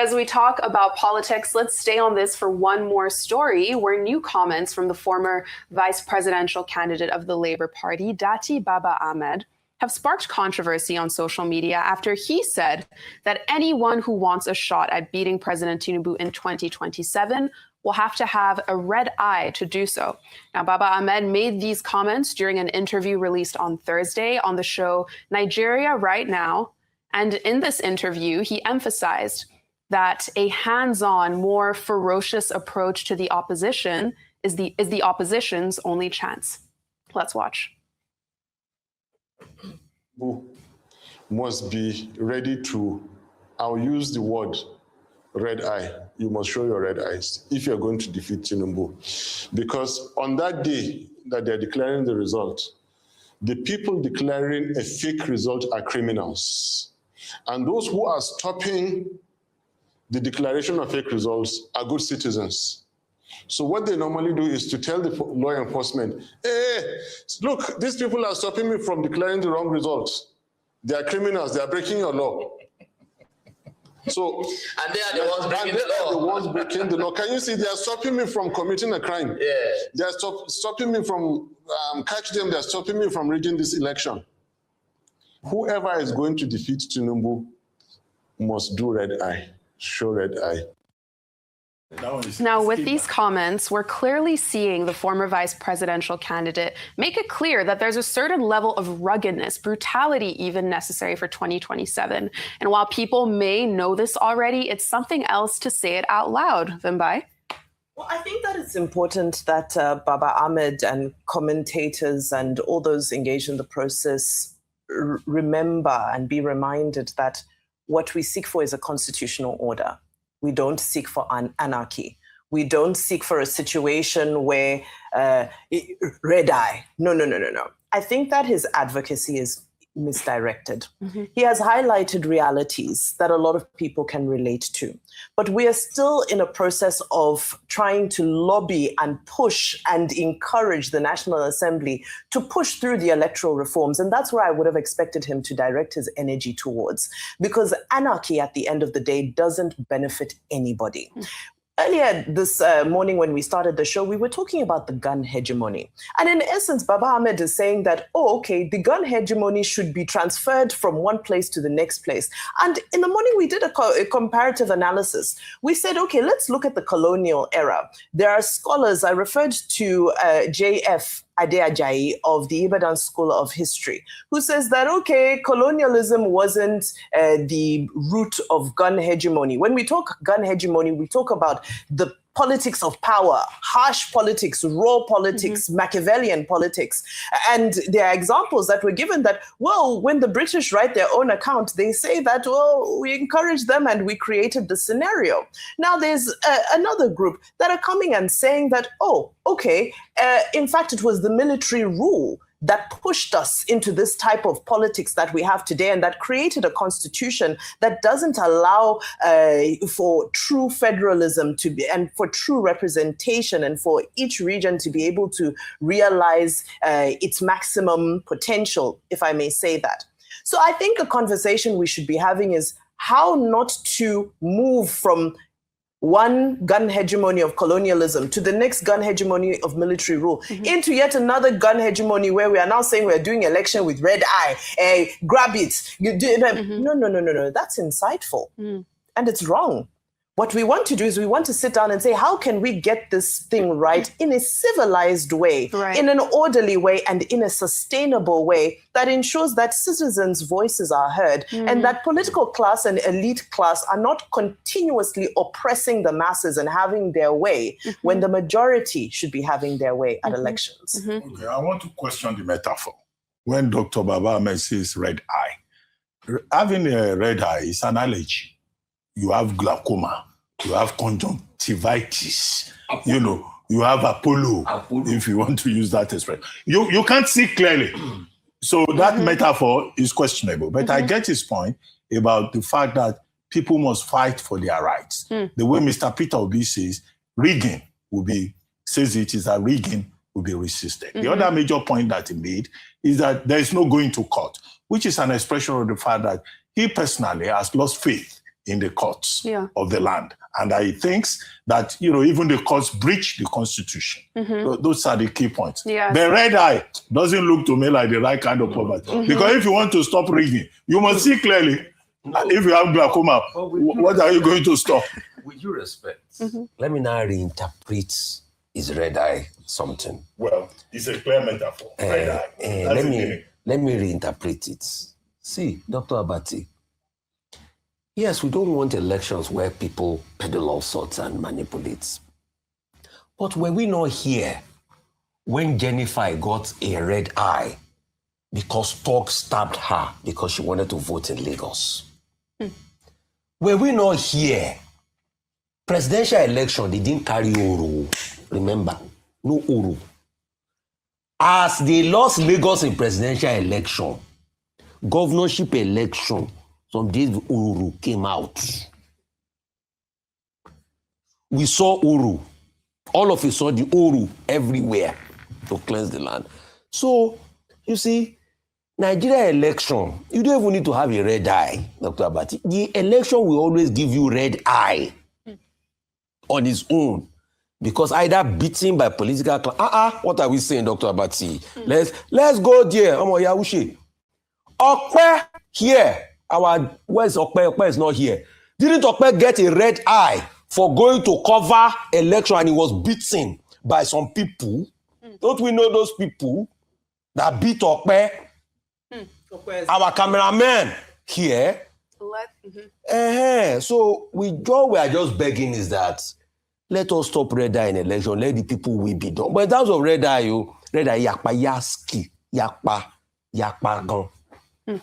as we talk about politics, let's stay on this for one more story where new comments from the former vice presidential candidate of the Labour Party, Dati Baba-Ahmed, have sparked controversy on social media after he said that anyone who wants a shot at beating President Tinubu in 2027 will have to have a red eye to do so. Now, Baba-Ahmed made these comments during an interview released on Thursday on the show Nigeria Right Now. And in this interview, he emphasized that a hands-on, more ferocious approach to the opposition is the opposition's only chance. Let's watch. Who must be ready to, I'll use the word red eye. You must show your red eyes if you're going to defeat Tinubu. Because on that day that they're declaring the result, the people declaring a fake result are criminals. And those who are stopping the declaration of fake results are good citizens. So what they normally do is to tell the law enforcement, hey, look, these people are stopping me from declaring the wrong results. They are criminals, they are breaking your law. So, and they are the ones breaking the law. The ones breaking the law. Can you see, they are stopping me from committing a crime. Yeah. They are stopping me from, catch them, they are stopping me from rigging this election. Whoever is going to defeat Tinubu must do red eye, show red eye. Now, with these comments, we're clearly seeing the former vice presidential candidate make it clear that there's a certain level of ruggedness, brutality even necessary for 2027. And while people may know this already, it's something else to say it out loud. Vimbai? Well, I think that it's important that Baba-Ahmed and commentators and all those engaged in the process remember and be reminded that what we seek for is a constitutional order. We don't seek for anarchy. We don't seek for a situation where red eye. No. I think that his advocacy is misdirected. Mm-hmm. He has highlighted realities that a lot of people can relate to. But we are still in a process of trying to lobby and push and encourage the National Assembly to push through the electoral reforms. And that's where I would have expected him to direct his energy towards, because anarchy at the end of the day doesn't benefit anybody. Mm-hmm. Earlier this morning when we started the show, we were talking about the gun hegemony. And in essence, Baba-Ahmed is saying that, the gun hegemony should be transferred from one place to the next place. And in the morning, we did a comparative analysis. We said, let's look at the colonial era. There are scholars, I referred to J.F. Adeajayi of the Ibadan School of History, who says that, colonialism wasn't the root of gun hegemony. When we talk gun hegemony, we talk about the politics of power, harsh politics, raw politics, Machiavellian politics. And there are examples that were given that, when the British write their own account, they say that, we encouraged them and we created the scenario. Now there's another group that are coming and saying that, in fact, it was the military rule that pushed us into this type of politics that we have today, and that created a constitution that doesn't allow for true federalism to be, and for true representation, and for each region to be able to realize its maximum potential, if I may say that. So I think a conversation we should be having is how not to move from one gun hegemony of colonialism to the next gun hegemony of military rule, into yet another gun hegemony where we are now saying we're doing election with red eye, grab it. No, that's insightful. And it's wrong. What we want to do is we want to sit down and say, how can we get this thing right in a civilized way, in an orderly way, and in a sustainable way that ensures that citizens' voices are heard and that political class and elite class are not continuously oppressing the masses and having their way when the majority should be having their way at elections. Okay, I want to question the metaphor. When Dr. Baba-Ahmed says red eye, having a red eye is an allergy. You have glaucoma, you have conjunctivitis, you have Apollo, if you want to use that expression. You can't see clearly. So that metaphor is questionable. But I get his point about the fact that people must fight for their rights. The way Mr. Peter Obi says, rigging is that rigging will be resisted. The other major point that he made is that there is no going to court, which is an expression of the fact that he personally has lost faith in the courts Yeah. of the land. And I think that, even the courts breach the constitution. Those are the key points. Yes. The red eye doesn't look to me like the right kind of poverty. Because if you want to stop rigging, you must see clearly. If you have glaucoma, what are you going to stop? With due respect, let me now reinterpret his red eye something. Well, it's a clear metaphor. Red eye. Let me reinterpret it. See, Dr. Abati, yes, we don't want elections where people peddle all sorts and manipulate. But were we not here when Jennifer got a red eye because Talk stabbed her because she wanted to vote in Lagos? Were we not here? Presidential election, they didn't carry Uru. Remember, no Uru. As they lost Lagos in presidential election, governorship election, some days Uru came out. We saw Uru. All of us saw the Uru everywhere to cleanse the land. So, you see, Nigeria election, you don't even need to have a red eye, Dr. Abati. The election will always give you red eye on its own. Because either beaten by political what are we saying, Dr. Abati? Let's go there. Okpe here. Where's Okpe? Okpe is not here. Didn't Okpe get a red eye for going to cover election and he was beaten by some people? Don't we know those people that beat Okpe? Our cameraman here. So what we are just begging is that let us stop red eye in election. Let the people will be done. But in terms of red eye, yakpa yaski, yakpa gan.